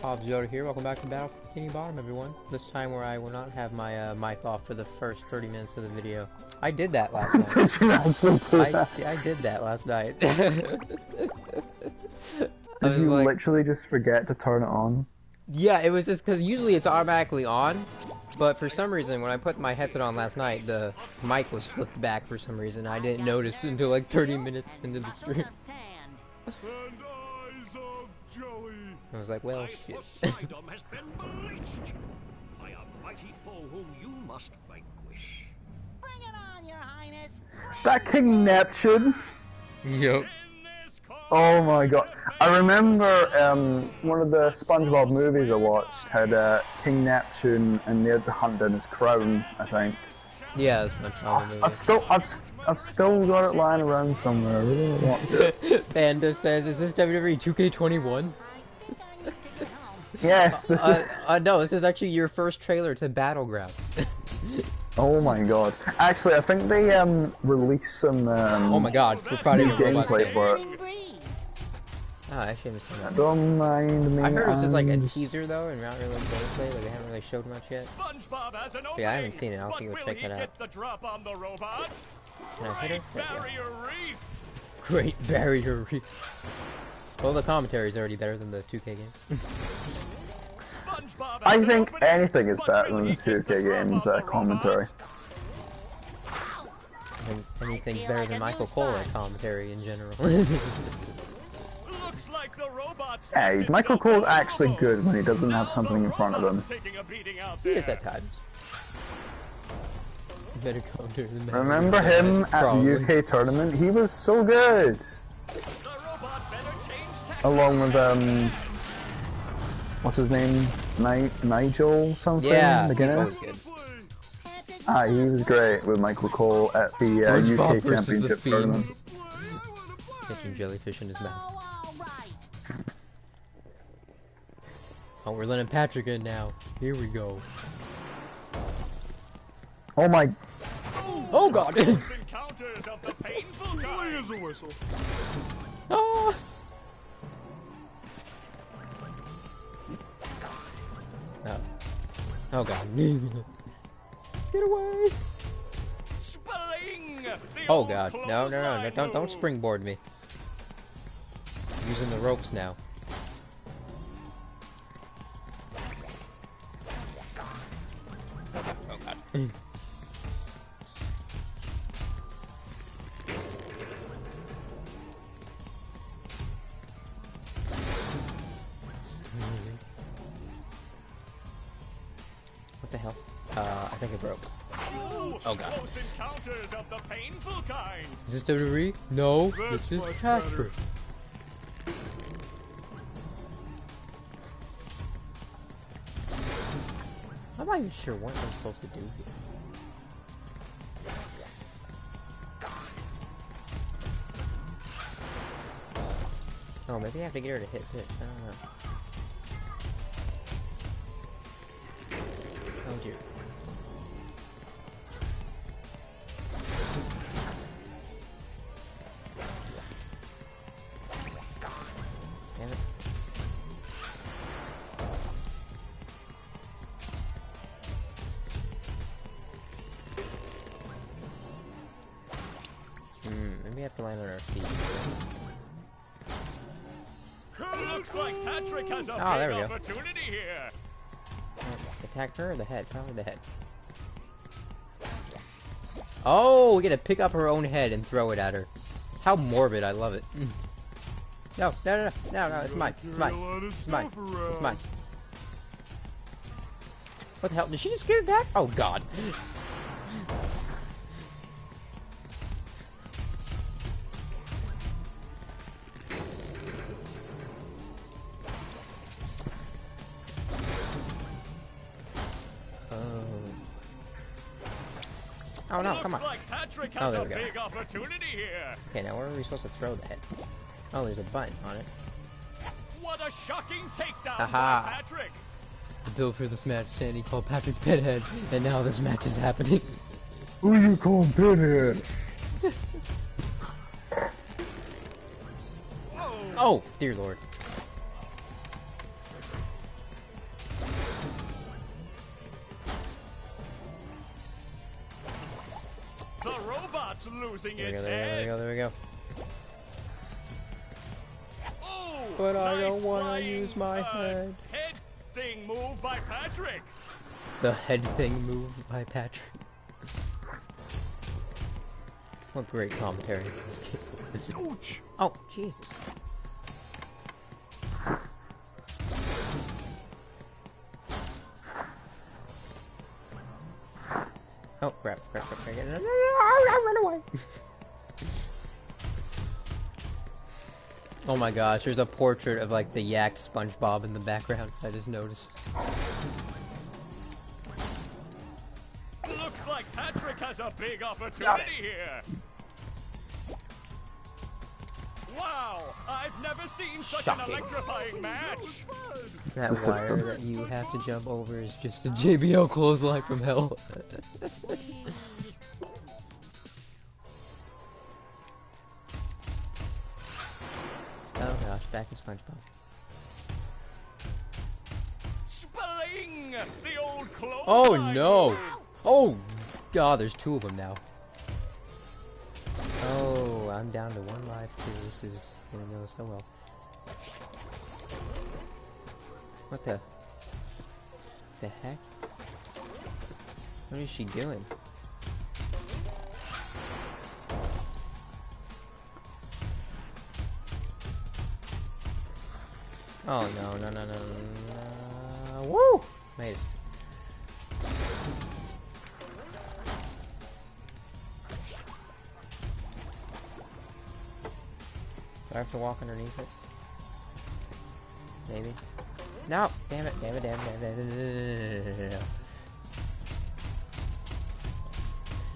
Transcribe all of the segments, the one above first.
hobbesyoda here. Welcome back to Battle for Bikini Bottom, everyone. This time where I will not have my mic off for the first 30 minutes of the video. I did that last night. Did you actually do that? I did that last night. Did you literally just forget to turn it on? Yeah, it was just because usually it's automatically on, but for some reason when I put my headset on last night, the mic was flipped back for some reason. I didn't notice until like 30 minutes into the stream. I was like, well, shit. That King Neptune? Yep. Oh my god. I remember one of the Spongebob movies I watched had King Neptune and they had to hunt down his crown, I think. Yeah, that's much fun. I've still got it lying around somewhere. I really want to watch it. Panda says, is this WWE 2K21? Yes, this is... no, this is actually your first trailer to Battlegrounds. Oh my god. Actually, I think they released some oh my god, we're probably new gameplay for it. Oh, I actually haven't seen that. Don't mind me. I heard it was just like a teaser though, and not really gameplay, like they haven't really showed much yet. But yeah, I haven't seen it, I'll have to go check that out. Can I hit her? Great Barrier Reef. Well, the commentary is already better than the 2K games. I think anything is better than the 2K games commentary. And anything's better than Michael Cole at commentary in general. Hey, Michael Cole's actually good when he doesn't have something in front of him. He is at times. Better commentary than that. Remember him at the UK tournament? He was so good! Along with, what's his name? Nigel something? Yeah, he's always good. Ah, he was great with Michael Cole at the UK Championship tournament. Catching jellyfish in his mouth. Oh, we're letting Patrick in now. Here we go. Oh my... Oh god! Ah! Oh. Oh god. Get away! Oh god. No, don't springboard me. I'm using the ropes now. Oh god. What the hell? I think it broke. Oh god. Is this WWE? No, this is Patrick. I'm not even sure what I'm supposed to do here. Oh, maybe I have to get her to hit this. I don't know. Oh dear. Damn it. Maybe I have to land on our feet. Looks like Patrick has a there we go. opportunity here. Attack her or the head? Probably the head. Oh, we get to pick up her own head and throw it at her. How morbid, I love it. No, it's mine. It's mine. It's mine. It's mine. What the hell? Did she just get it back? Oh god. Oh no, come on. Oh, there we go. Okay, now where are we supposed to throw the head? Oh, there's a button on it. What a shocking takedown Aha. by Patrick. The bill for this match, Sandy called Patrick Pinhead, and now this match is happening. Who you call Pinhead? Oh, dear lord. using There we its go, head. there we go. Oh, But I nice don't want to flying, use my head. head thing move by Patrick. The head thing move by Patrick. What great commentary. Ouch. Oh, Jesus. Oh, crap. Run away. Oh my gosh, there's a portrait of like the yacked Spongebob in the background. I just noticed. Looks like Patrick has a big opportunity here. Wow, I've never seen such Shocking. an electrifying match. That wire that you have to jump over is just a JBL clothesline from hell. Oh gosh, back to SpongeBob. Spilling the old clothes. Oh no! Oh god, there's two of them now. Oh, I'm down to one life too. This is gonna go so well. What the heck? What is she doing? Oh no, no, no, no, no. Woo! Made it. Do I have to walk underneath it? Maybe. No! Damn it, damn it, damn it, damn it.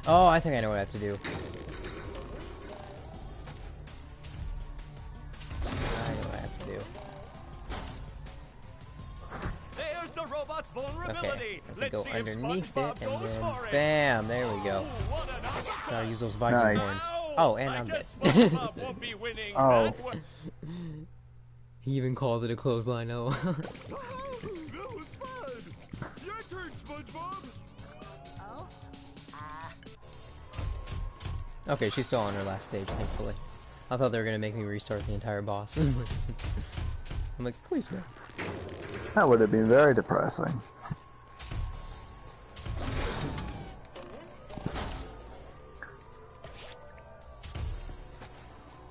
Oh, I think I know what I have to do. I know what I have to do. There's the robot's vulnerability. Okay, I have to Let's go see if underneath SpongeBob it, and goes then for it. bam, there we go. Ooh, what an uppercut. Gotta use those Viking Nice. horns. Oh, and I'm dead. guess SpongeBob won't be winning Oh. that one. He even called it a clothesline, oh. That was fun. Your turn, SpongeBob. Okay, she's still on her last stage, thankfully. I thought they were gonna make me restart the entire boss. I'm like, please no. That would have been very depressing.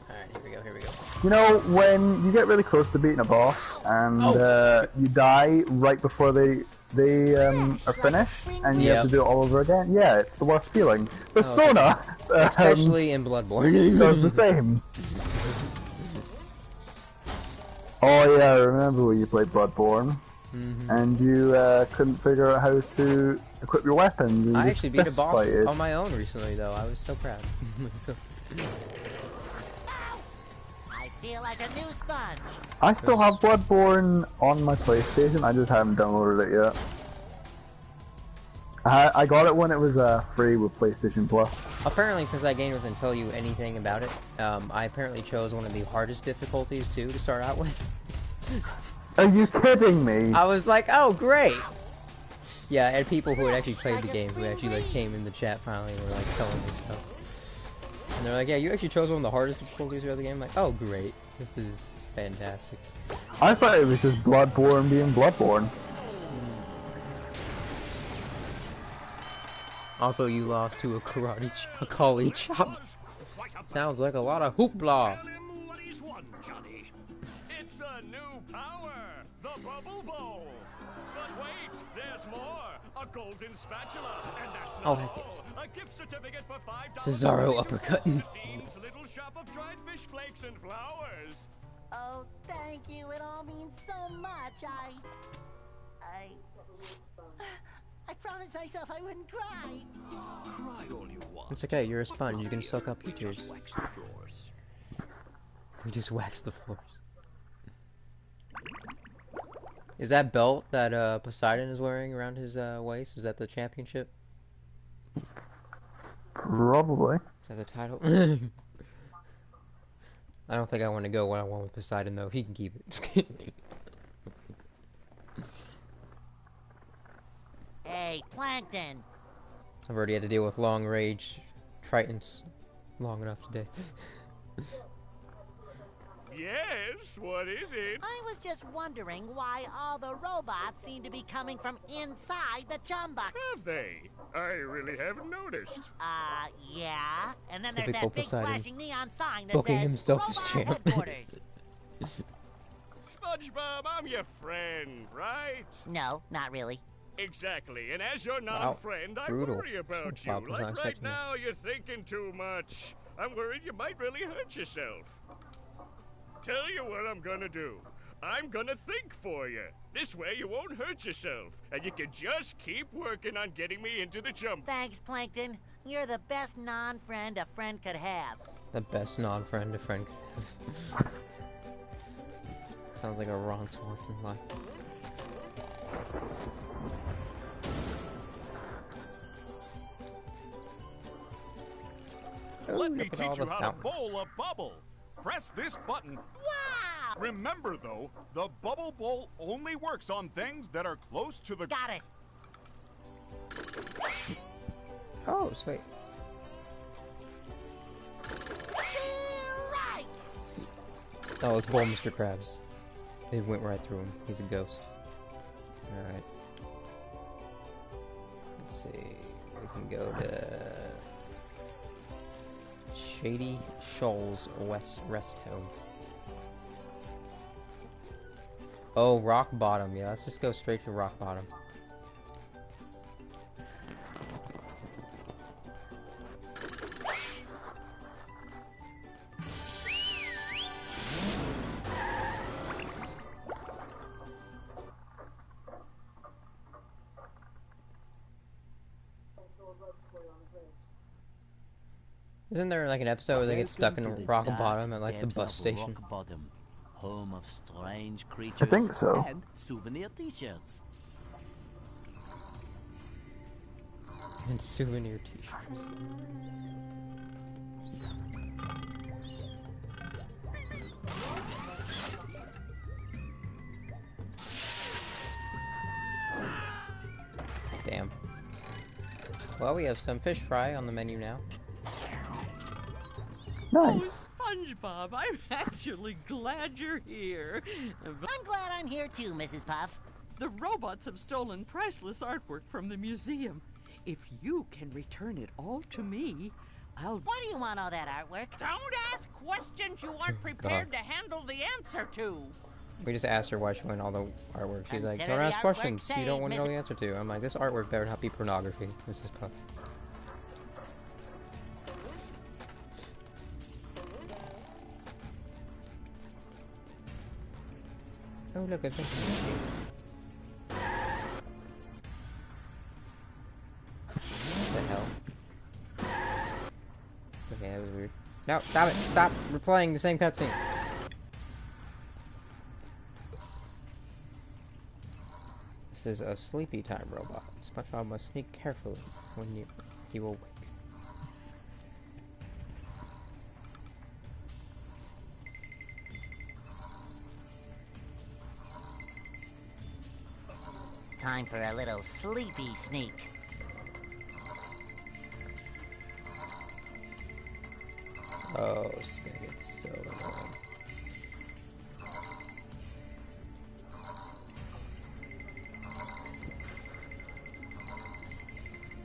Alright, here we go, here we go. You know, when you get really close to beating a boss and you die right before they are finished and you have to do it all over again, yeah, it's the worst feeling. Persona Especially in Bloodborne. does the same. Oh yeah, I remember when you played Bloodborne and you couldn't figure out how to equip your weapons. You I just actually beat a fist boss fighted. on my own recently, though. I was so proud. I feel like a new sponge. I still have Bloodborne on my PlayStation, I just haven't downloaded it yet. I got it when it was free with PlayStation Plus. Apparently, since that game doesn't tell you anything about it, I apparently chose one of the hardest difficulties, too, to start out with. Are you kidding me? I was like, oh, great! Yeah, and people who had actually played the game, who actually, like, came in the chat finally and were, like, telling me stuff. And they're like, yeah, you actually chose one of the hardest difficulties of the game? I'm like, oh, great. This is fantastic. I thought it was just Bloodborne being Bloodborne. Also, you lost to a Kali chop. Sounds like a lot of hoopla. Tell him what he's won, Johnny. It's a new power, the Bubble Bowl. But wait, there's more. A golden spatula, and that's not Oh, heck all. yes. A gift certificate for $5. Cesaro uppercut. Dean's Little Shop of Dried Fish Flakes and Flowers. Oh, thank you. It all means so much. I promised myself I wouldn't cry. Cry all you want. It's okay, you're a sponge. You can suck up your tears. Wax the floors. We just wax the floors. Is that belt that Poseidon is wearing around his waist? Is that the championship? Probably. Is that the title? I don't think I want to go one-on-one with Poseidon though. He can keep it. Hey, Plankton. I've already had to deal with long-range Tritons long enough today. Yes, what is it? I was just wondering why all the robots seem to be coming from inside the chum bucket. Have they? I really haven't noticed. Yeah. And then there's Typical that big Poseidon. flashing neon sign that Booking says himself as Robot champ. Headquarters. SpongeBob, I'm your friend, right? No, not really. Exactly, and as your non-friend, I brutal. worry about SpongeBob you. was not Like right expecting that. now, you're thinking too much. I'm worried you might really hurt yourself. Tell you what I'm gonna do. I'm gonna think for you. This way you won't hurt yourself, and you can just keep working on getting me into the jump. Thanks, Plankton. You're the best non-friend a friend could have. The best non-friend a friend could have. Sounds like a Ron Swanson line. Let me look at all teach you the how to fountains. bowl a bubble. Press this button. Wow! Remember, though, the bubble bowl only works on things that are close to the... Got it. Oh, sweet. Right. Oh, it's Bowl Mr. Krabs. It went right through him. He's a ghost. Alright. Let's see. We can go to Shady Shoals Rest Home. Oh, Rock Bottom. Yeah, let's just go straight to Rock Bottom. Isn't there like an episode where they get stuck in Rock Bottom at like the bus station? Rock Bottom, home of strange creatures I think so. and souvenir t-shirts. And souvenir t-shirts. Damn. Well, we have some fish fry on the menu now. Nice. SpongeBob, I'm actually glad you're here. I'm glad I'm here too, Mrs. Puff. The robots have stolen priceless artwork from the museum. If you can return it all to me, I'll... Why do you want all that artwork? Don't ask questions you aren't prepared to handle the answer to. We just asked her why she wanted all the artwork. She's like, Consider don't the ask artwork questions you saved, don't want to know Mrs. the answer to. I'm like, this artwork better not be pornography, Mrs. Puff. Oh, look, a vending machine. What the hell? Okay, that was weird. No, stop it! Stop! We're playing the same cutscene! This is a sleepy time robot. SpongeBob must sneak carefully when he will wake. Time for a little sleepy sneak. Oh, this is gonna get so annoying.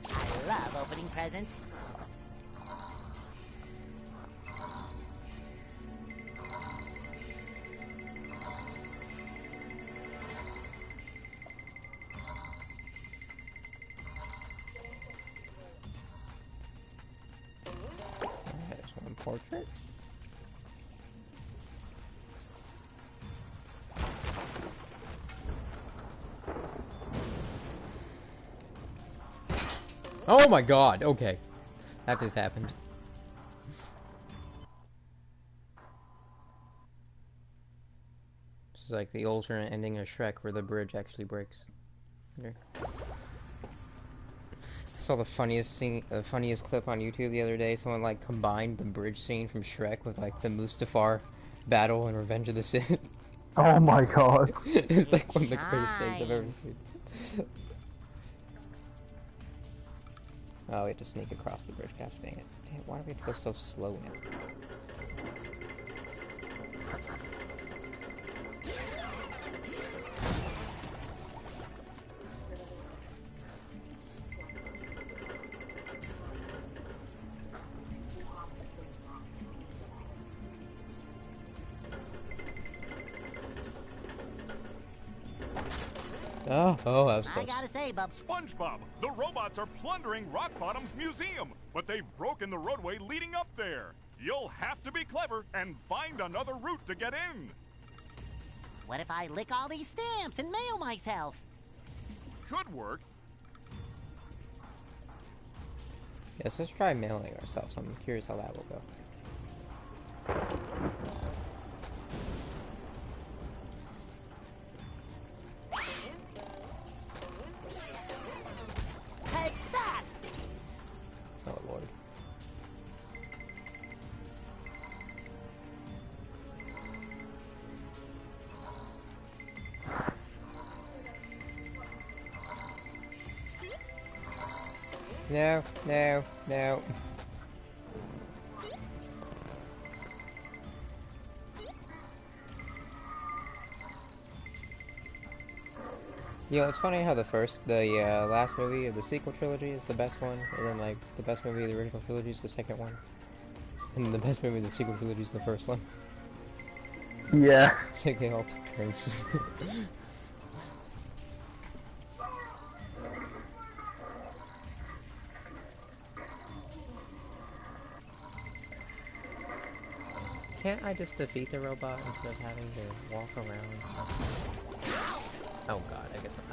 I love opening presents. There's one portrait. Oh my god, okay. That just happened. This is like the alternate ending of Shrek where the bridge actually breaks. Here. I saw the funniest scene, funniest clip on YouTube the other day. Someone like combined the bridge scene from Shrek with like the Mustafar battle and Revenge of the Sith. Oh my god. It's like one of the greatest things I've ever seen. Oh, we have to sneak across the bridge. Gosh dang it. Damn, why do we have to go so slow now? Oh, that was close. I gotta say, Bub. SpongeBob, the robots are plundering Rock Bottom's museum, but they've broken the roadway leading up there. You'll have to be clever and find another route to get in. What if I lick all these stamps and mail myself? Could work. Yes, let's try mailing ourselves. I'm curious how that will go. Take that! Oh, Lord. No, no, no. You know, it's funny how the last movie of the sequel trilogy is the best one, and then, like, the best movie of the original trilogy is the second one. And then the best movie of the sequel trilogy is the first one. Yeah. It's like they all took turns. Can't I just defeat the robot instead of having to walk around? Oh god, I guess not.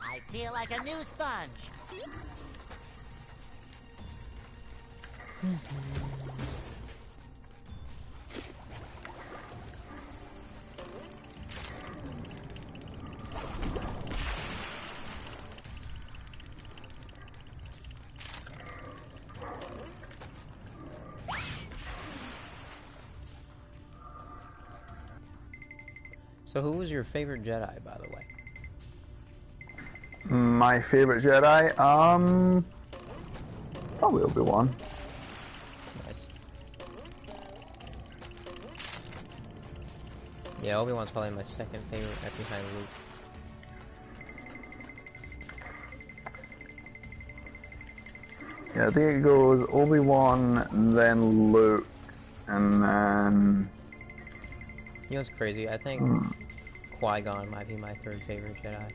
I feel like a new sponge. So who was your favorite Jedi, by the way? My favorite Jedi? Probably Obi-Wan. Nice. Yeah, Obi-Wan's probably my second favorite, right behind Luke. Yeah, I think it goes Obi-Wan, then Luke, and then... You know what's crazy? I think Qui-Gon might be my third favorite Jedi.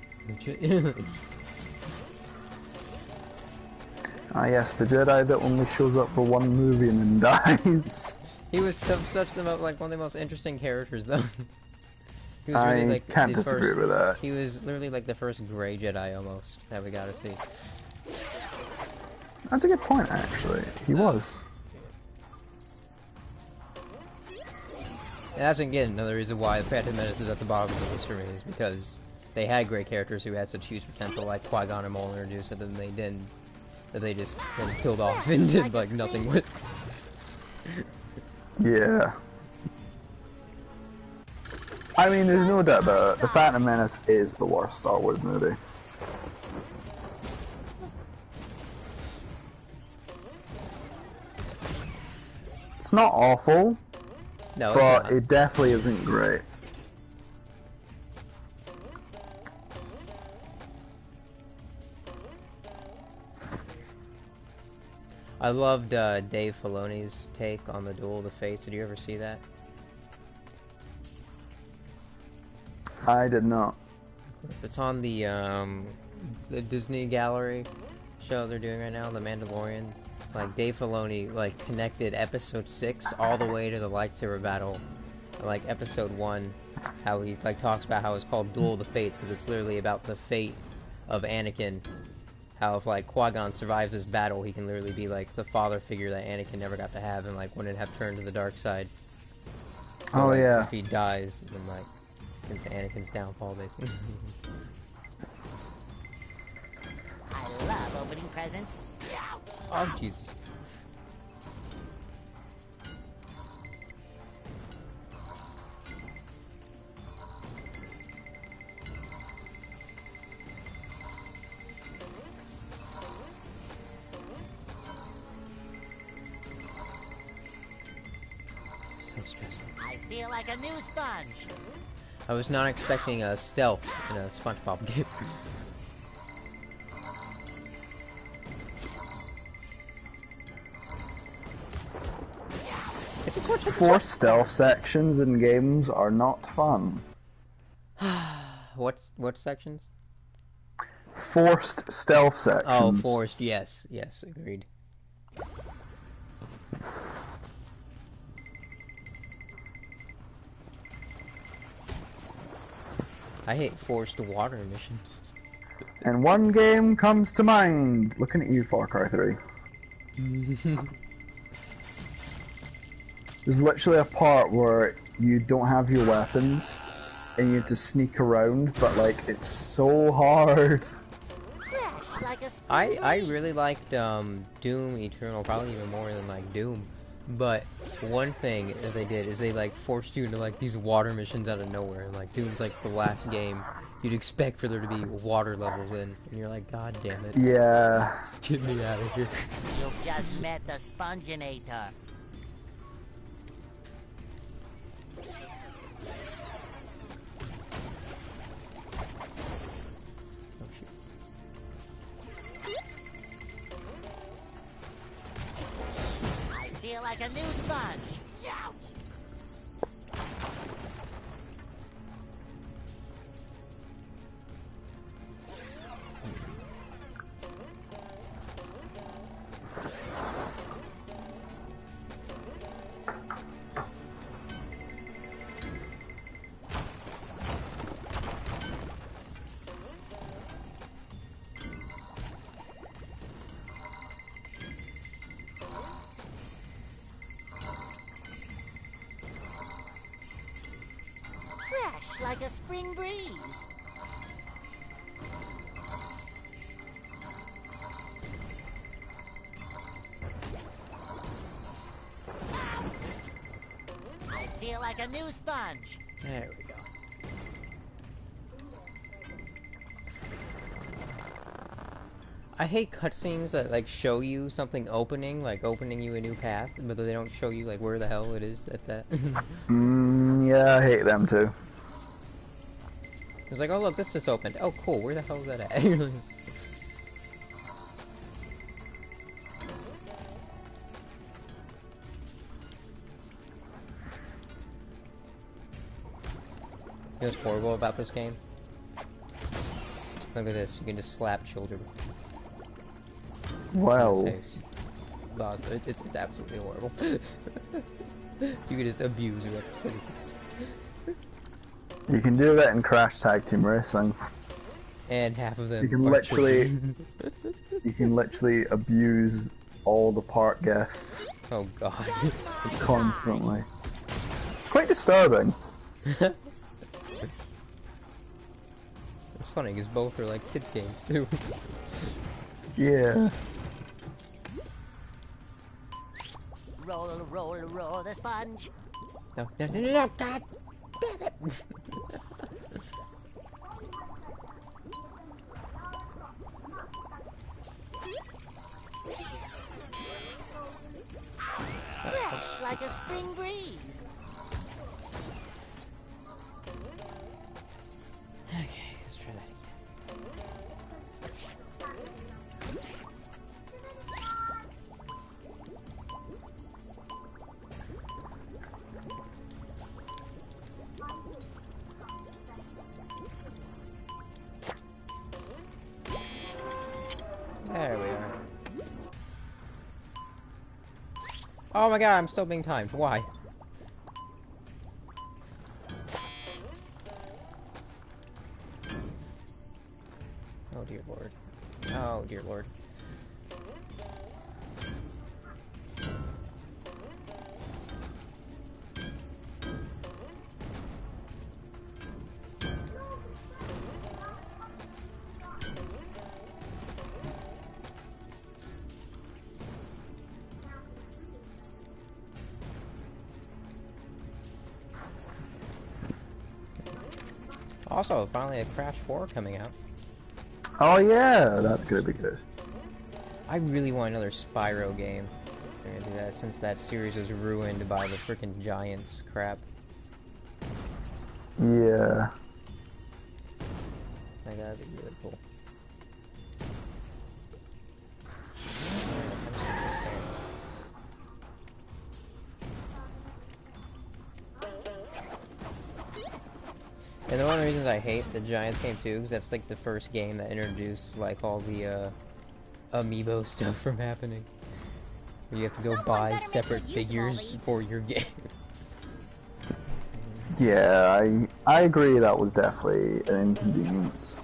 Ah yes, the Jedi that only shows up for one movie and then dies. He was such like one of the most interesting characters, though. He was I really, like, can't the disagree first, with that. He was literally like the first gray Jedi almost that we got to see. That's a good point, actually. He was. And that's again another reason why the Phantom Menace is at the bottom of the list for me, is because they had great characters who had such huge potential, like Qui-Gon and Maul introduced, and then they didn't. That they just killed off and did like nothing with. Yeah. I mean, there's no doubt about it. The Phantom Menace is the worst Star Wars movie. It's not awful, No, but it's not. it definitely isn't great. I loved Dave Filoni's take on the Duel of the Fates. Did you ever see that? I did not. It's on the Disney Gallery show they're doing right now, The Mandalorian. Like, Dave Filoni, like, connected episode 6 all the way to the lightsaber battle. Like, episode 1, how he, like, talks about how it's called Duel of the Fates, because it's literally about the fate of Anakin. How if, like, Qui-Gon survives this battle, he can literally be, like, the father figure that Anakin never got to have, and, like, wouldn't have turned to the dark side. But, Oh, like, yeah. if he dies, then, like, it's Anakin's downfall, basically. I love opening presents. Oh, Jesus. So stressful. I feel like a new sponge. I was not expecting a stealth in a Spongebob game. Forced stealth sections in games are not fun. What sections? Forced stealth sections. Oh, forced. Yes, agreed. I hate forced water missions. And one game comes to mind. Looking at you, Far Cry 3. There's literally a part where you don't have your weapons and you have to sneak around, but like it's so hard. Fresh like a I really liked Doom Eternal, probably even more than like Doom. But one thing that they did is they like forced you into like these water missions out of nowhere. And like Doom's like the last game you'd expect for there to be water levels in, and you're like, God damn it! Yeah. Just get me out of here. You've just met the Sponginator. I feel like a new sponge. Ouch! Fresh like a spring breeze. I feel like a new sponge. There we go. I hate cutscenes that like show you something opening, like opening you a new path, but they don't show you like where the hell it is at that. Yeah, I hate them too. It's like, oh look, this just opened. Oh cool, where the hell is that at? You know what's horrible about this game? Look at this, you can just slap children. Well. No, it's absolutely horrible. You can just abuse your citizens. You can do that in Crash Tag Team Racing. And half of them You can are literally children. you can literally abuse all the park guests Oh god. constantly. It's quite disturbing. It's funny because both are like kids games too. Yeah. Roll, roll, roll the sponge. No, god damn it. Fresh like a spring breeze. Okay, let's try that again. There we are. Oh my god, I'm still being timed. Why? Oh dear lord. Oh dear lord. Also, finally a Crash 4 coming out. Oh yeah, that's gonna be good. I really want another Spyro game. They're gonna do that since that series was ruined by the freaking Giants crap. Yeah. Like, that'd be really cool. And one of the reasons I hate the Giants game too, because that's like the first game that introduced like all the amiibo stuff from happening. Where you have to go buy separate figures for your game. Yeah, I agree that was definitely an inconvenience.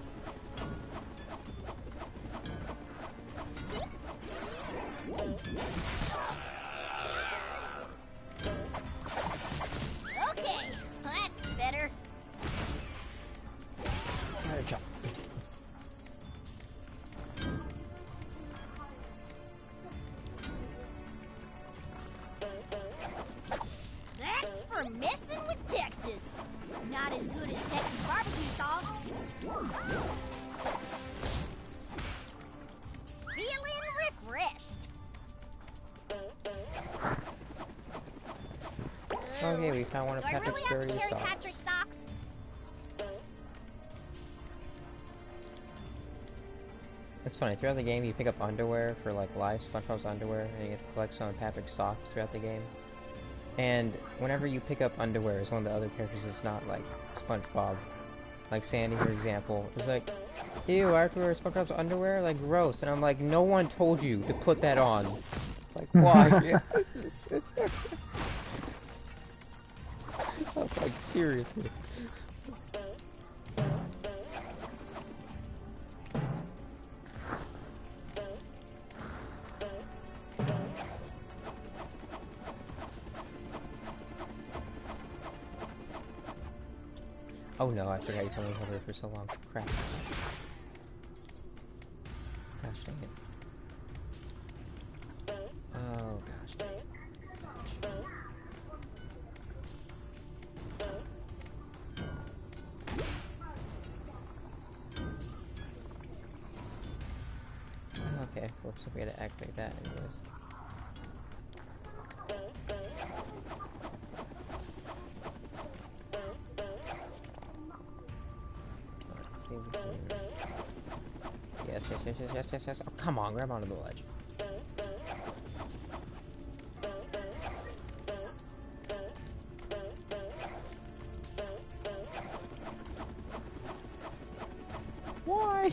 Okay, that's better. That's for messing with Texas. Not as good as Texas barbecue sauce. Feeling refreshed. Okay, we found one of Patrick's dirty socks. Patrick's socks? It's funny, throughout the game you pick up underwear for like live SpongeBob's underwear, and you get to collect some of Patrick's socks throughout the game. And whenever you pick up underwear as one of the other characters that's not like SpongeBob, like Sandy for example, it's like, ew, I have to wear SpongeBob's underwear? Like, gross. And I'm like, no one told you to put that on. Like, why? I'm like, seriously. Oh no, I forgot you can only hover for so long. Crap. Gosh dang it. Oh gosh dang it. Okay, looks like we gotta activate that anyways. Yes. Oh, come on, grab onto the ledge. Why?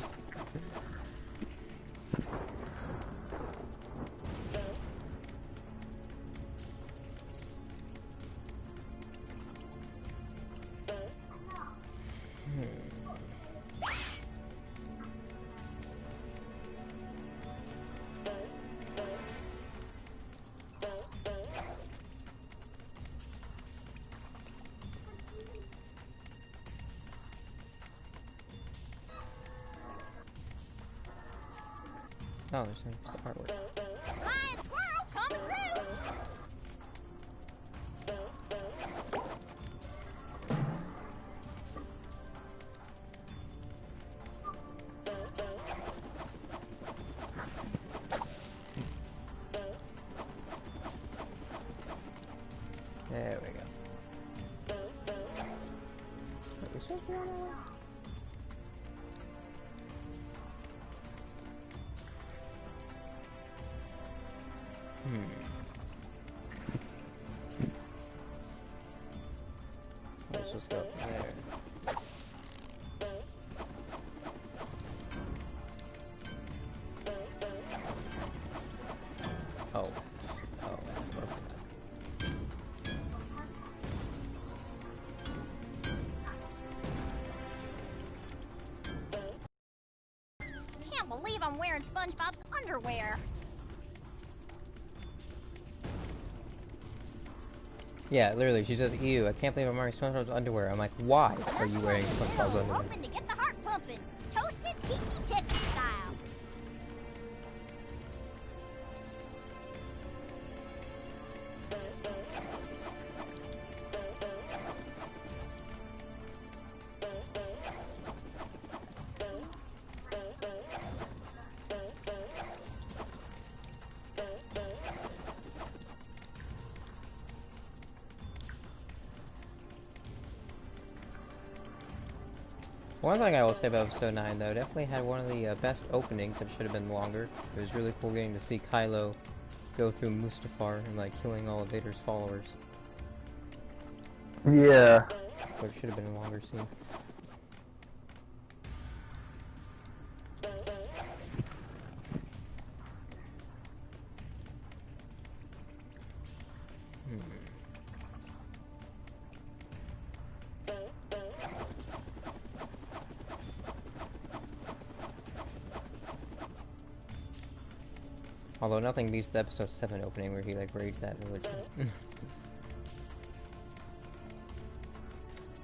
Oh, there's some artwork. Lion squirrel coming through. There we go. Are we supposed to be on that one? Let's just go up there. Oh, Can't believe I'm wearing SpongeBob's underwear. yeah, literally, she says, ew, I can't believe I'm wearing SpongeBob's underwear. I'm like, why are you wearing SpongeBob's underwear? Hoping to get the heart pumping. Toasted tiki Texas style. One thing I will say about episode 9, though, definitely had one of the best openings. It should have been longer. It was really cool getting to see Kylo go through Mustafar and, like, killing all of Vader's followers. Yeah. But it should have been a longer scene. Although nothing beats the episode 7 opening where he like raids that village. I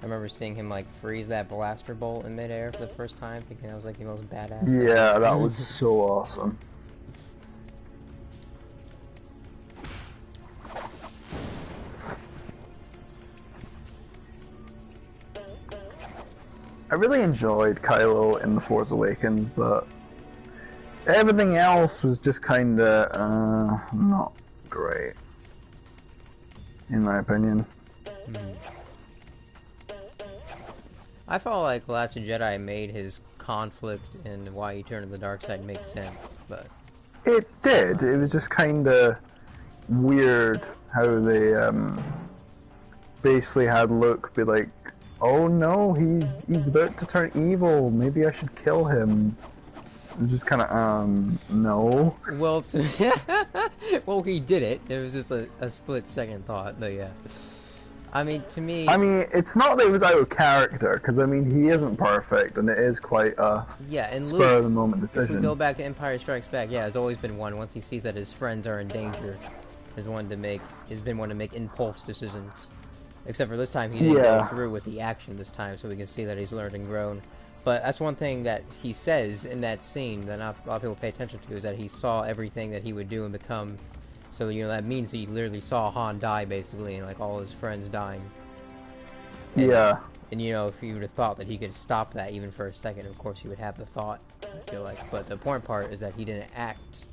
remember seeing him like freeze that blaster bolt in midair for the first time, thinking that was like the most badass thing. Yeah, that was so awesome. I really enjoyed Kylo in The Force Awakens, but everything else was just kinda, not great. In my opinion. I felt like Last Jedi made his conflict and why he turned to the dark side make sense, but... It did. It was just kinda weird how they, basically had Luke be like, oh no, he's about to turn evil, maybe I should kill him. It was just kinda, no. Well, well, he did it. It was just a split-second thought, but yeah. I mean, to me... I mean, it's not that it was out of character, because, I mean, he isn't perfect, and it is quite a spur-of-the-moment decision. If we go back to Empire Strikes Back, yeah, there's always been one. Once he sees that his friends are in danger, has been one to make impulse decisions. Except for this time, he didn't go through with the action this time, so we can see that he's learned and grown. But that's one thing that he says in that scene that not a lot of people pay attention to, is that he saw everything that he would do and become. So, you know, that means he literally saw Han die, basically, and, like, all his friends dying. And, and, you know, if he would have thought that he could stop that even for a second, of course he would have the thought, I feel like. But the important part is that he didn't act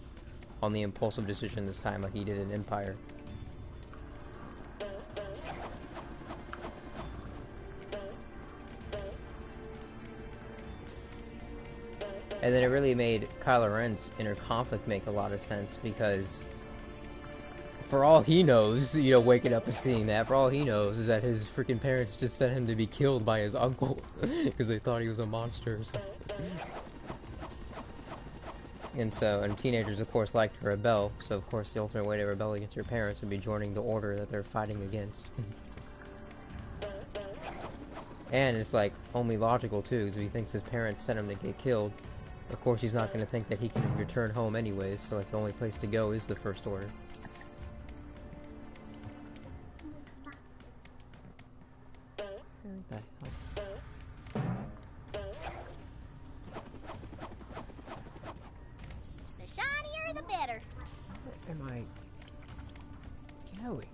on the impulsive decision this time like he did in Empire. And then it really made Kylo Ren's inner conflict make a lot of sense, because for all he knows, you know, waking up and seeing that, for all he knows is that his freaking parents just sent him to be killed by his uncle because they thought he was a monster or something. And teenagers, of course, like to rebel, so of course the ultimate way to rebel against your parents would be joining the order that they're fighting against. And it's like only logical too, because if he thinks his parents sent him to get killed, of course he's not going to think that he can return home anyways, so like the only place to go is the First Order. What the hell? The shinier the better. Where am I going?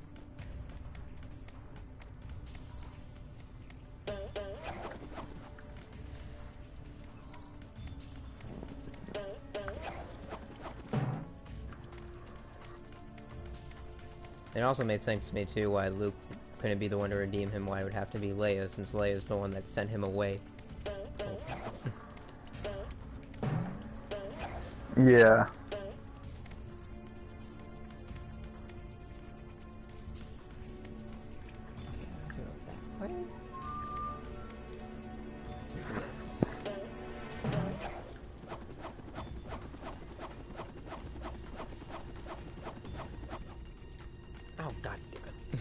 It also made sense to me too why Luke couldn't be the one to redeem him, why it would have to be Leia, since Leia's the one that sent him away. Yeah. Oh, god damn it.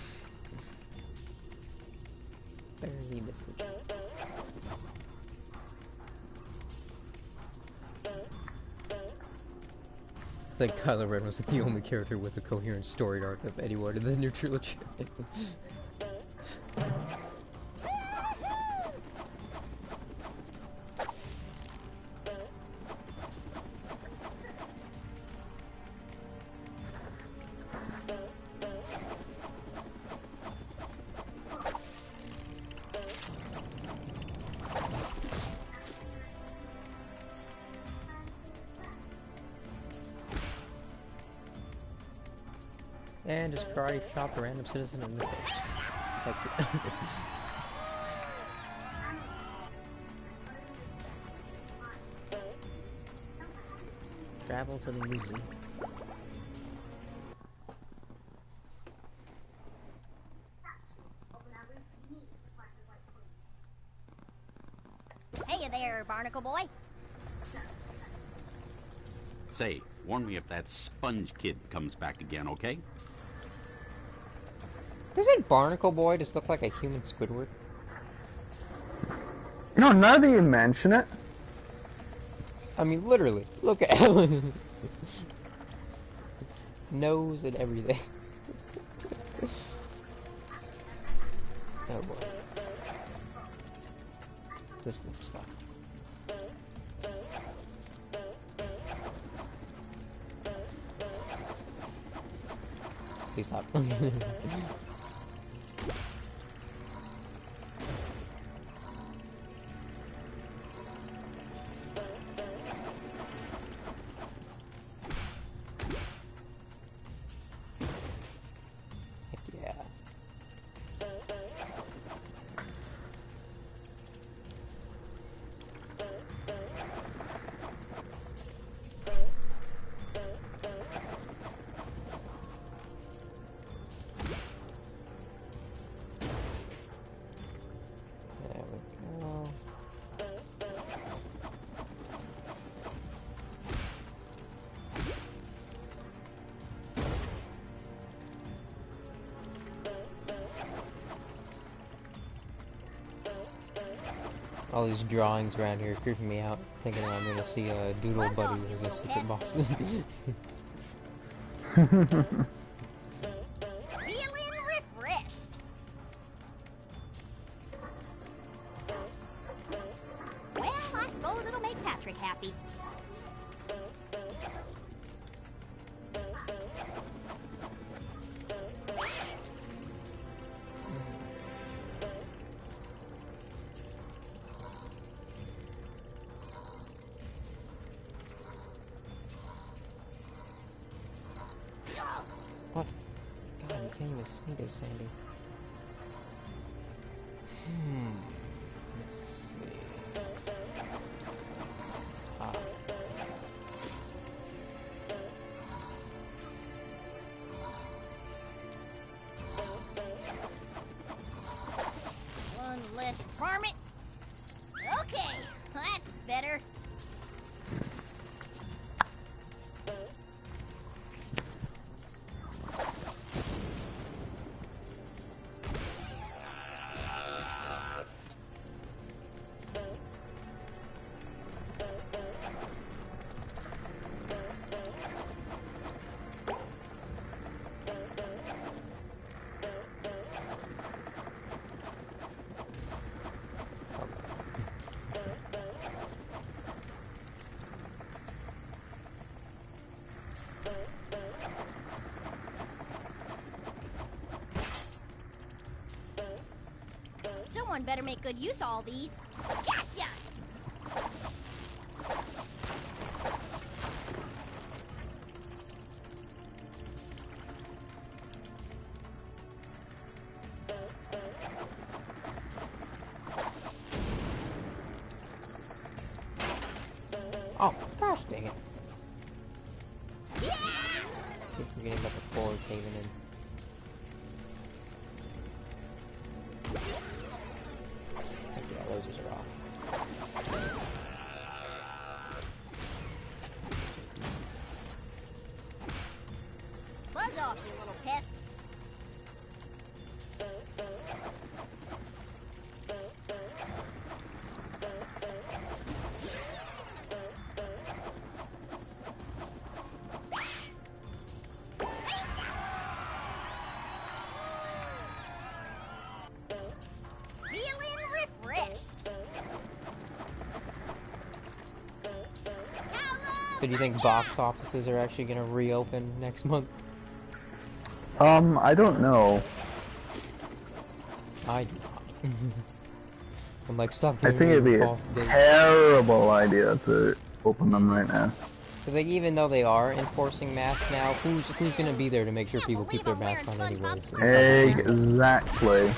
Barely missed the jump. I think Kylo Ren was the only character with a coherent story arc of anyone in the new trilogy. And just karate chopped a random citizen in the face. Travel to the museum. Hey there, barnacle boy. Say, warn me if that sponge kid comes back again, okay? Doesn't Barnacle Boy just look like a human Squidward? You know, now that you mention it... I mean, literally. Look at Ellen. Nose and everything. Oh boy. This looks fun. Please stop. All these drawings around here creeping me out, thinking I'm gonna see a Doodle Buddy as a secret box. Feeling refreshed. Well, I suppose it'll make Patrick happy. What? God, you can't even see this, Sandy. Let's see. Ah. One less varmint. Okay, that's better. Someone better make good use of all these. Gotcha! Oh, gosh dang it. Yeah! Keep forgetting about the floor caving in. Yeah, lasers are off. Buzz off, you little pest. So do you think box offices are actually going to reopen next month? I don't know. I do not. I'm like, stop I giving think it'd me be a false dates. terrible idea to open them right now. Because like, even though they are enforcing masks now, who's going to be there to make sure people keep their masks on anyways? Exactly.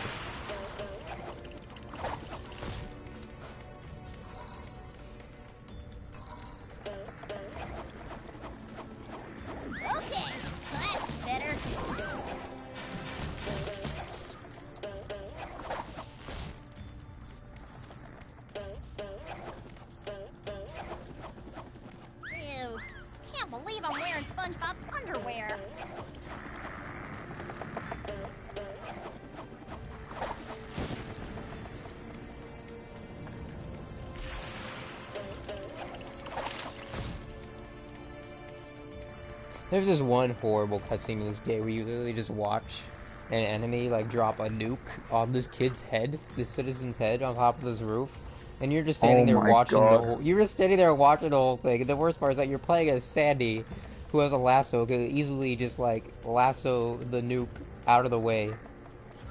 SpongeBob's underwear. There's this one horrible cutscene in this game where you literally just watch an enemy like drop a nuke on this kid's head, this citizen's head on top of this roof, and you're just standing there watching the whole. You're just standing there watching the whole thing. And the worst part is that you're playing as Sandy, who has a lasso, could easily just like lasso the nuke out of the way.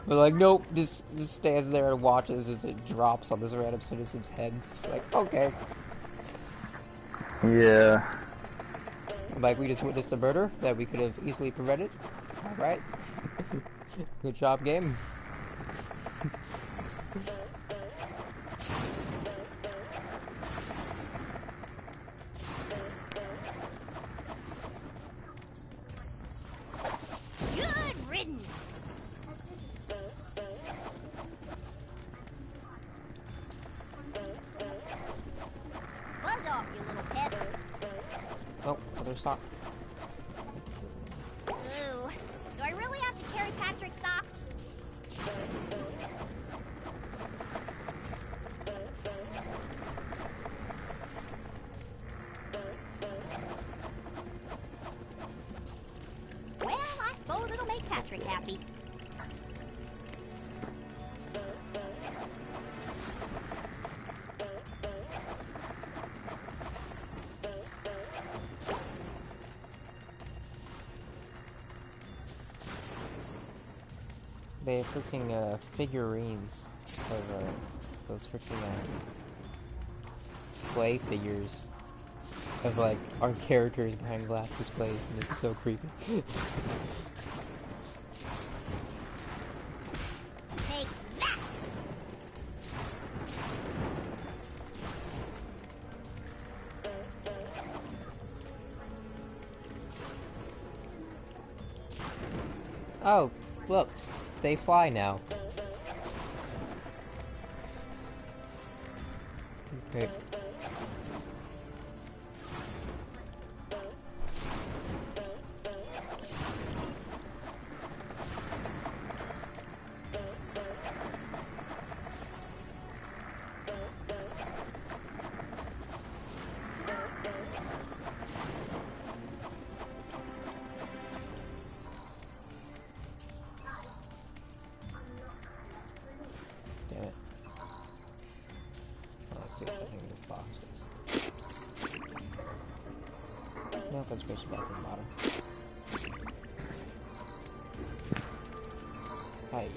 But like, nope, just stands there and watches as it drops on this random citizen's head. It's like, okay. Yeah. Like, we just witnessed a murder that we could have easily prevented. Alright. Good job, game. Good riddance. Buzz off, you little pests. Oh, other sock. Ooh, do I really have to carry Patrick's socks? Well, I suppose it'll make Patrick happy. They have freaking figurines of those freaking play figures of like our characters behind glass displays, and it's so creepy. Take that! Oh, look. They fly now. Okay. Damn it. Well, let's see what I think this box is. Nope, let's go back to the bottom. Ay, ay, ay.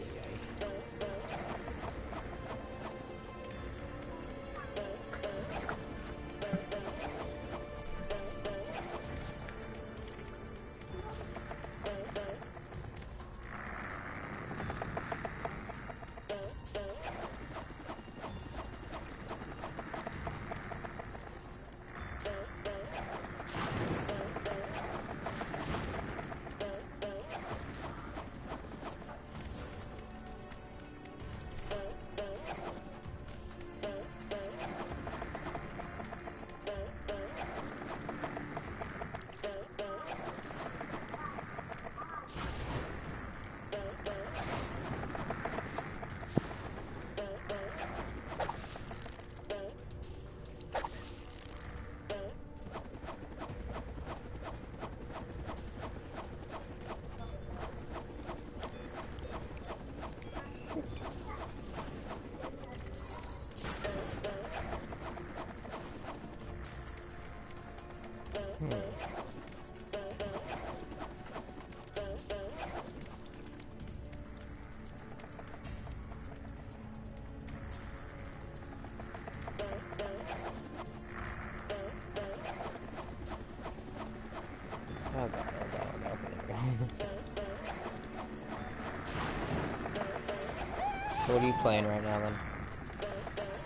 So what are you playing right now, then?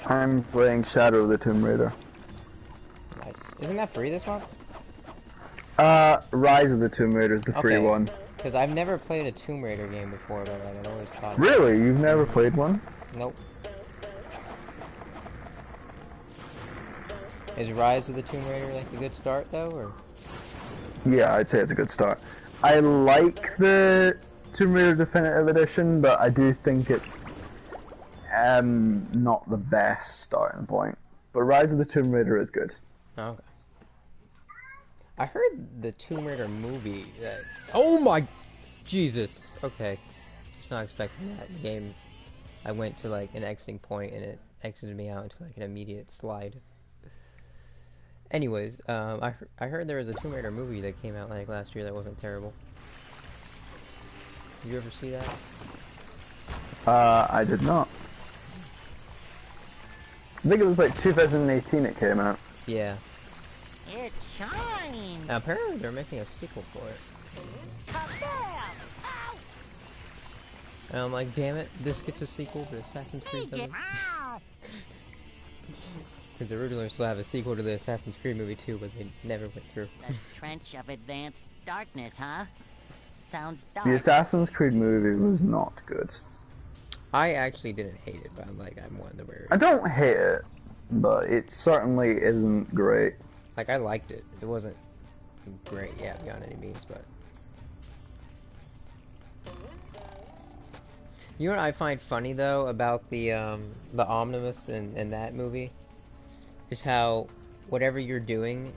I'm playing Shadow of the Tomb Raider. Nice. Isn't that free this month? Rise of the Tomb Raider is the free one. Because I've never played a Tomb Raider game before, but like, I've always thought... Really? You've never played one? Nope. Is Rise of the Tomb Raider like a good start, though, or...? Yeah, I'd say it's a good start. I like the Tomb Raider Definitive Edition, but I do think it's not the best starting point. But Rise of the Tomb Raider is good. Okay. I heard the Tomb Raider movie that... Oh my... Jesus. Okay. Just not expecting that. The game, I went to like an exiting point and it exited me out into like an immediate slide. Anyways, I heard there was a Tomb Raider movie that came out like last year that wasn't terrible. Did you ever see that? I did not. I think it was like 2018 it came out. Yeah. It shines. Apparently they're making a sequel for it. And I'm like, damn it, this gets a sequel, but Assassin's Creed doesn't. Because originally we still have a sequel to the Assassin's Creed movie too, but they never went through. The Trench of Advanced Darkness, huh? Sounds dark. The Assassin's Creed movie was not good. I actually didn't hate it, but I'm like, I'm one of the rare. I don't hate it, but it certainly isn't great. Like, I liked it. It wasn't great, yeah, beyond any means, but... You know what I find funny, though, about the Omnibus in that movie? Is how whatever you're doing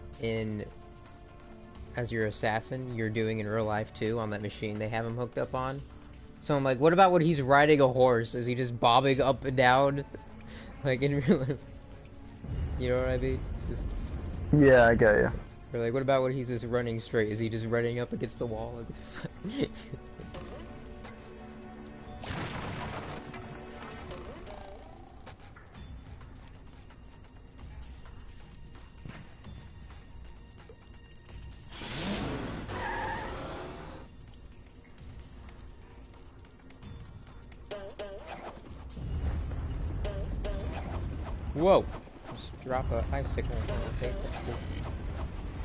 as your assassin, you're doing in real life, too, on that machine they have him hooked up on. So I'm like, what about when he's riding a horse? Is he just bobbing up and down? Like, in real life? You know what I mean? It's just... Yeah, I get you. Or like, what about when he's just running straight? Is he just running up against the wall? Whoa! Just drop a icicle on my face. That's cool.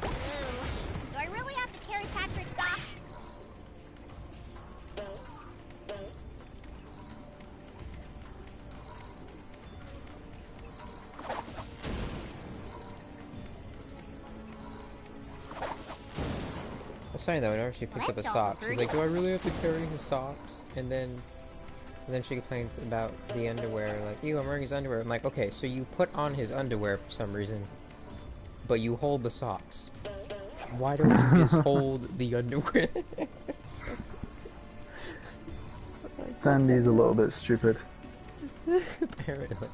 Do I really have to carry Patrick's socks? That's funny though, whenever she picks up a sock, she's like, do I really have to carry his socks? And then she complains about the underwear, like, ew, I'm wearing his underwear. I'm like, okay, so you put on his underwear for some reason, but you hold the socks. Why don't you just hold the underwear? Sandy's a little bit stupid. Apparently.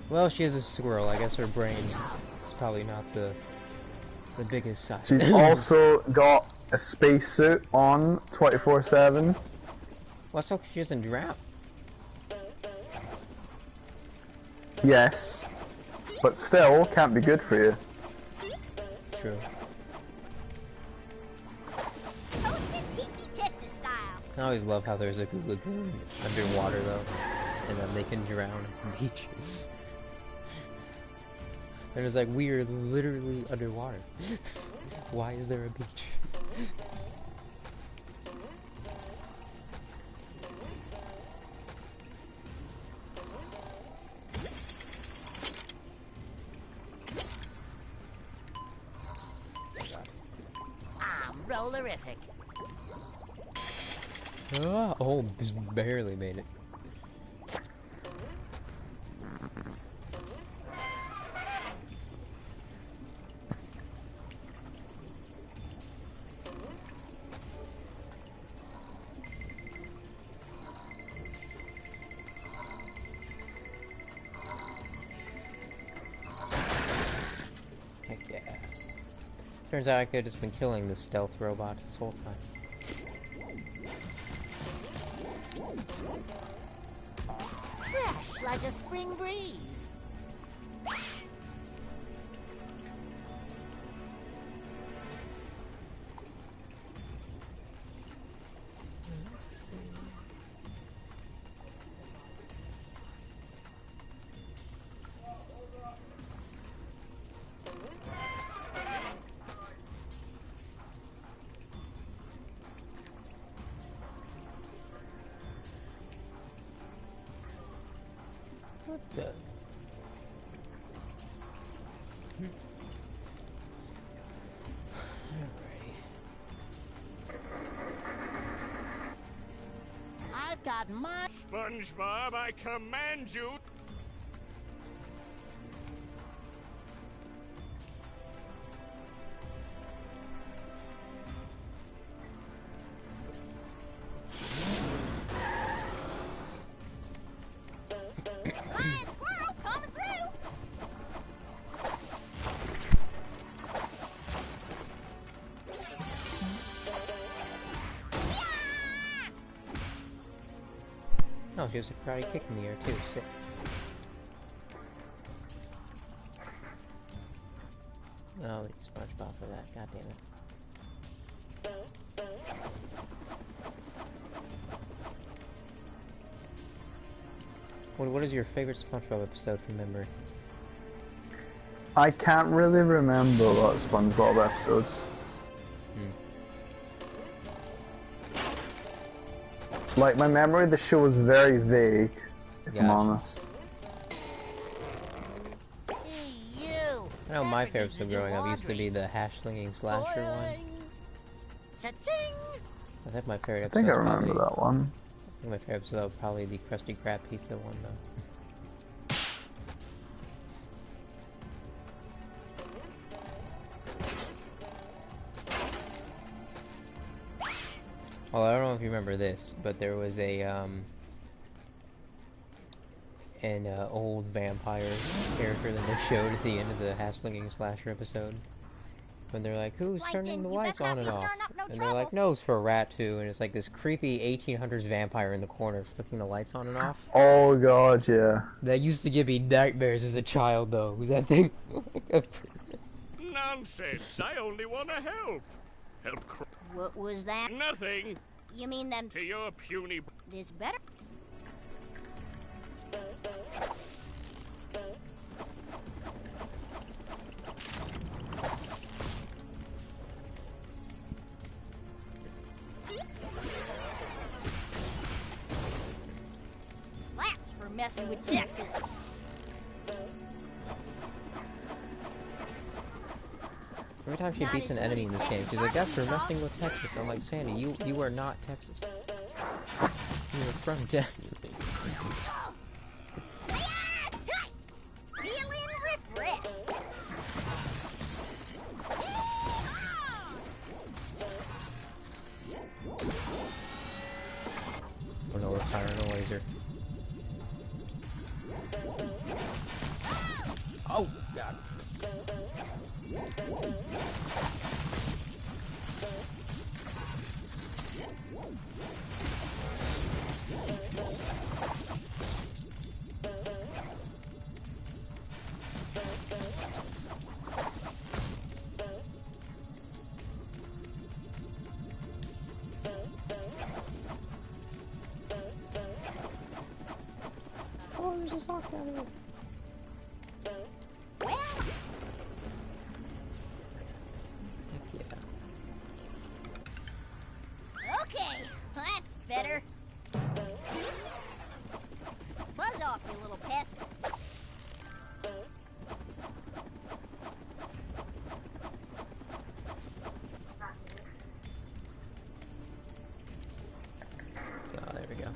Well, she is a squirrel. I guess her brain is probably not the biggest size. She's also got a spacesuit on 24/7. What's up? She doesn't drown. Yes, but still can't be good for you. True. Toasted Tiki Texas style. I always love how there's a lagoon underwater though, and then they can drown on beaches. And it's like, we are literally underwater. Why is there a beach? I'm rollerific. Ah, oh, just barely made it. Heck yeah. Turns out I could have just been killing the stealth robots this whole time. Fresh like a spring breeze. What the? My SpongeBob, I command you. Flying squirrel coming through. Oh, she has a karate kick in the air too. Sick. Oh, we need SpongeBob for that. God damn it. What is your favorite SpongeBob episode from memory? I can't really remember a lot of SpongeBob episodes. Like, my memory of the show was very vague, if I'm honest. you. I know my favorite episode growing up used to be the hash-slinging slasher one. Cha-ching. I think my favorite I episode think I is remember probably, that one. I think my favorite episode is probably the Krusty Krab pizza one though. Well, I don't know if you remember this, but there was an old vampire character that they showed at the end of the hash-slinging slasher episode. When they're like, who's turning the lights on and off? And they're like, no, it's for Rat 2, and it's like this creepy 1800s vampire in the corner flicking the lights on and off. Oh god, yeah. That used to give me nightmares as a child, though. Was that thing? Nonsense, I only want to help. What was that? Nothing. You mean them? To your puny... This better? That's for messing with Texas. Every time she beats an enemy in this game, she's like, that's for messing with Texas. I'm like, Sandy, you are not Texas. You are from Texas. Feeling refreshed. Oh no, we're firing a laser. Oh, God. Oh, there's a sock down here. Okay, that's better. Buzz off, you little pest. Oh, there we go.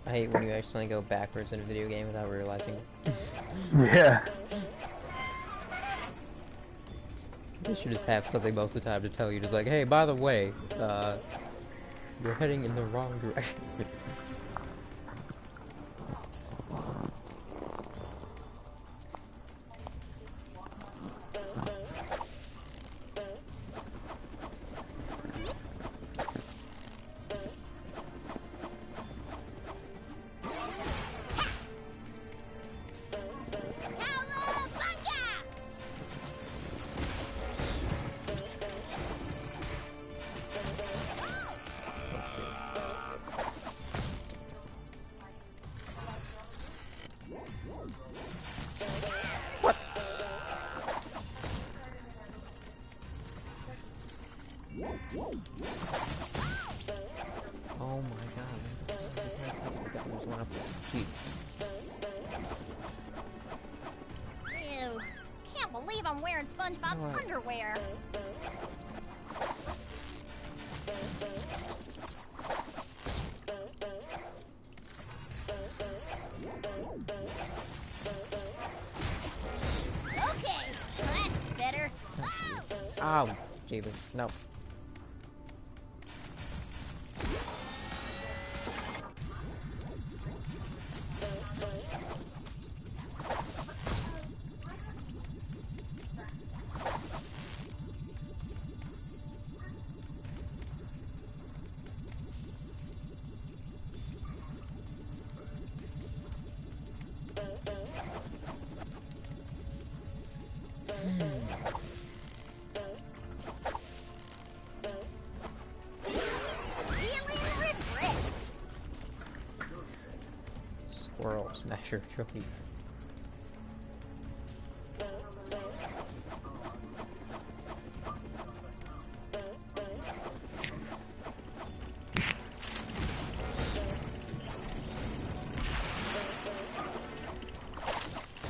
I hate when you accidentally go backwards in a video game without realizing it. Yeah. You should just have something most of the time to tell you, just like, hey, by the way, you're heading in the wrong direction. Oh my god. That was one of them. Jesus. Ew. Can't believe I'm wearing SpongeBob's underwear. Okay, that's better. Oh, Jesus. No. Squirrel Smasher Trophy.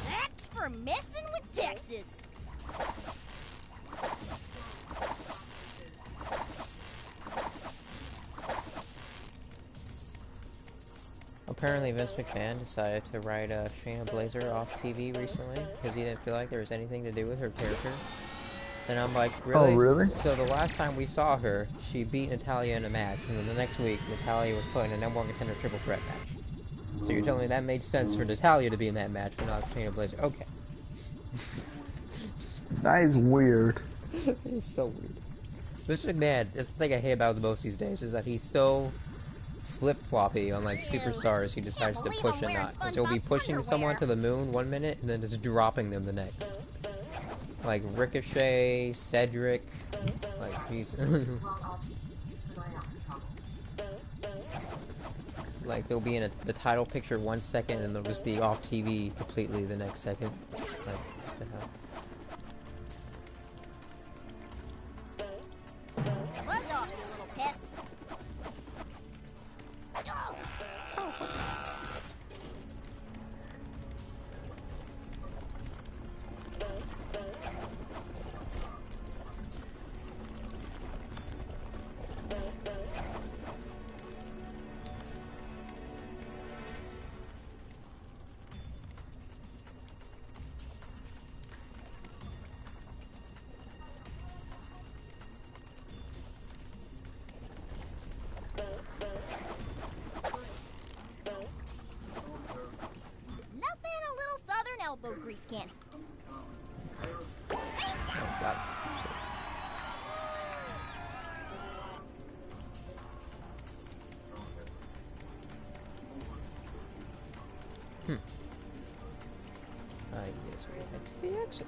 That's for messing with Texas. Apparently Vince McMahon decided to write Shayna Baszler off TV recently because he didn't feel like there was anything to do with her character. And I'm like, really? Oh, really? So the last time we saw her, she beat Natalya in a match, and then the next week, Natalya was put in a #1 contender triple threat match. So you're telling me that made sense for Natalya to be in that match, but not Shayna Baszler? Okay. That is weird. It is so weird. Vince McMahon, that's the thing I hate about the most these days, is that he's so flip-floppy on like superstars he decides to push and not. So he'll be pushing someone to the moon one minute and then just dropping them the next. Like Ricochet, Cedric, like Jesus. Like they'll be in the title picture 1 second and they'll just be off TV completely the next second. Like, what the hell? Buzz off, you little pest. Elbow grease can. Oh, God. I guess we head to the exit.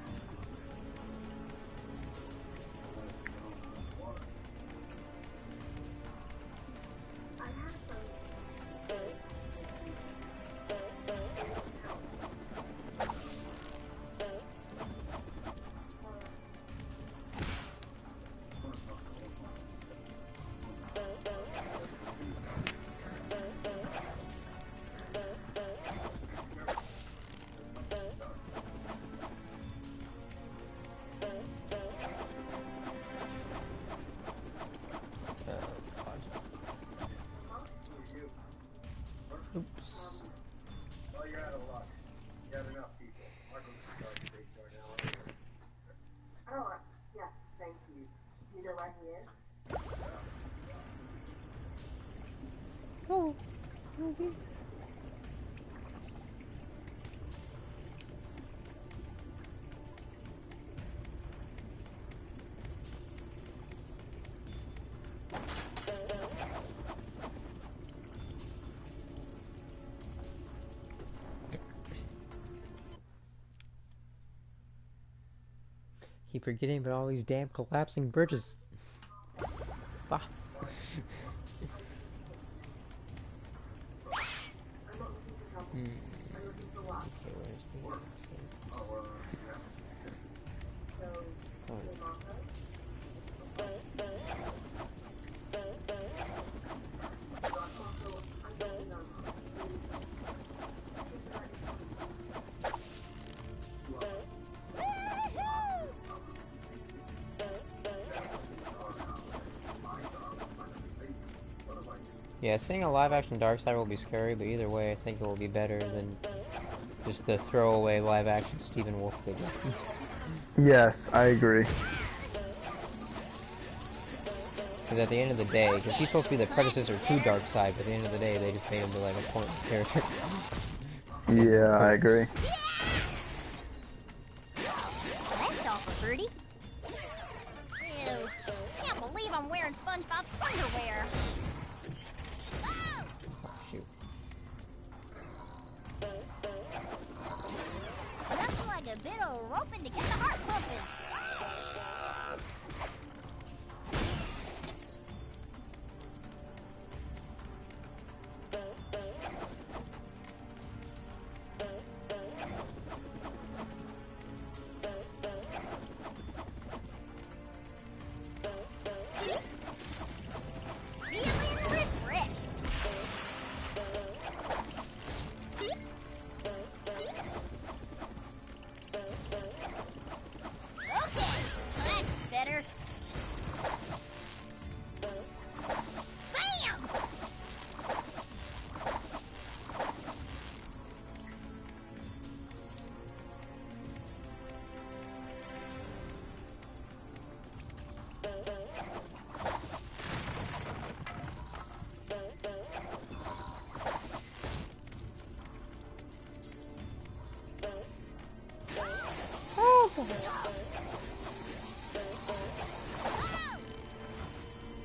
Oh, okay. Keep forgetting about all these damn collapsing bridges. Fuck. Okay, where's the exit? Yeah, seeing a live-action Darkseid will be scary, but either way, I think it will be better than just the throwaway live-action Stephen Wolf figure. Yes, I agree. Because at the end of the day, because he's supposed to be the predecessor to Darkseid, but at the end of the day, they just made him be like a pointless character. Yeah, I agree. That's awful, Birdie. Ew. Can't believe I'm wearing SpongeBob's underwear. Shoot. Nothing like a bit of roping to get the heart pumping.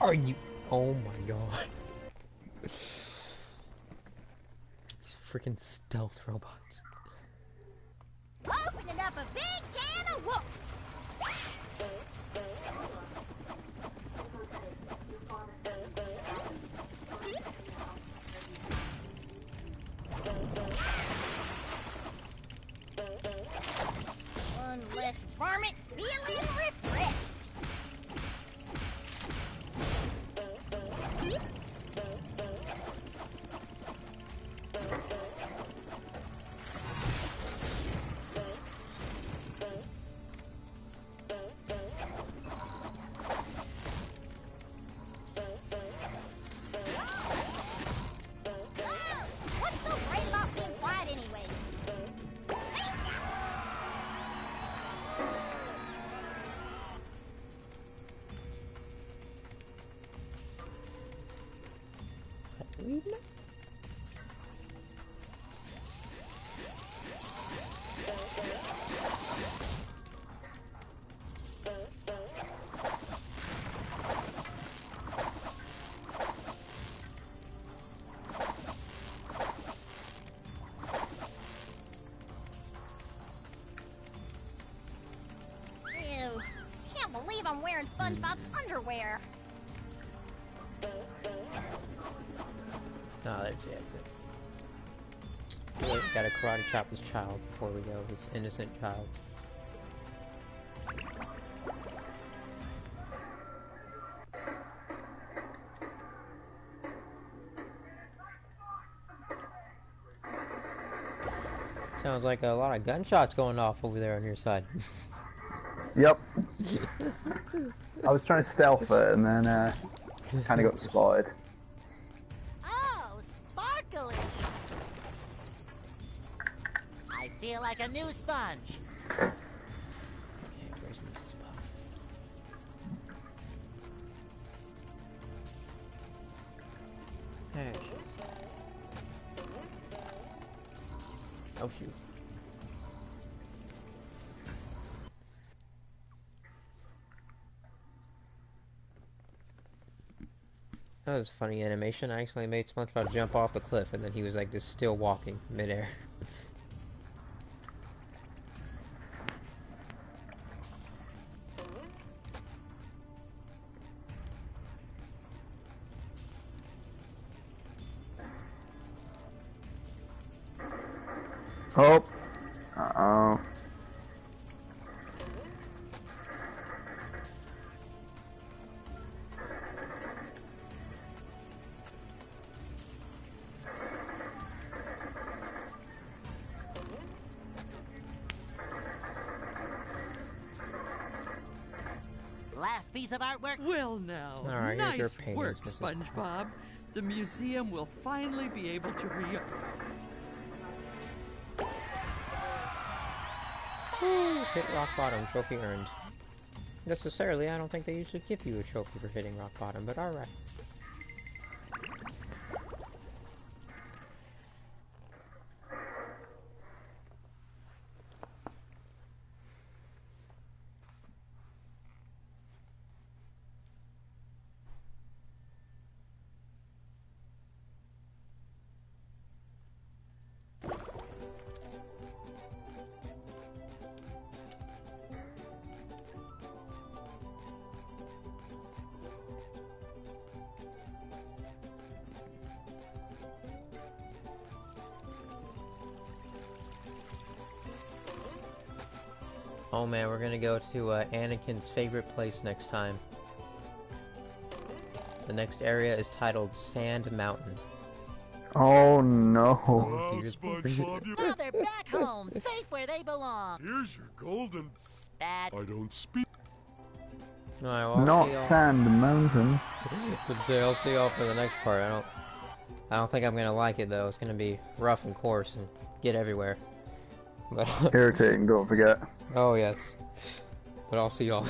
Are you? Oh my god. These freaking stealth robots. Opening up a big can of whoop. One less varmint, feeling refreshed. I'm wearing SpongeBob's underwear. Ah, there's the exit. We gotta karate chop this child before we go, this innocent child. Sounds like a lot of gunshots going off over there on your side. Yep. I was trying to stealth it and then kind of got spotted. Oh, sparkly! I feel like a new sponge. Okay, where's Mrs. Puff? Oh shoot. That was a funny animation. I actually made SpongeBob jump off the cliff and then he was like just still walking midair. Oh. Uh-oh. Last piece of artwork. Well now, Alright, here's your nice paintings, work, Mrs. SpongeBob. The museum will finally be able to Hit rock bottom, trophy earned. Necessarily, I don't think they usually give you a trophy for hitting rock bottom, but alright. Oh man, we're gonna go to Anakin's favorite place next time. The next area is titled Sand Mountain. Oh no. Wow, SpongeBob, Now they're back home, safe where they belong. here's your golden... Bad. I don't speak... Alright, well, Not Sand Mountain. I'll see y'all for the next part. I don't think I'm gonna like it though. It's gonna be rough and coarse and get everywhere. But Irritating, don't forget. oh yes. But I'll see y'all.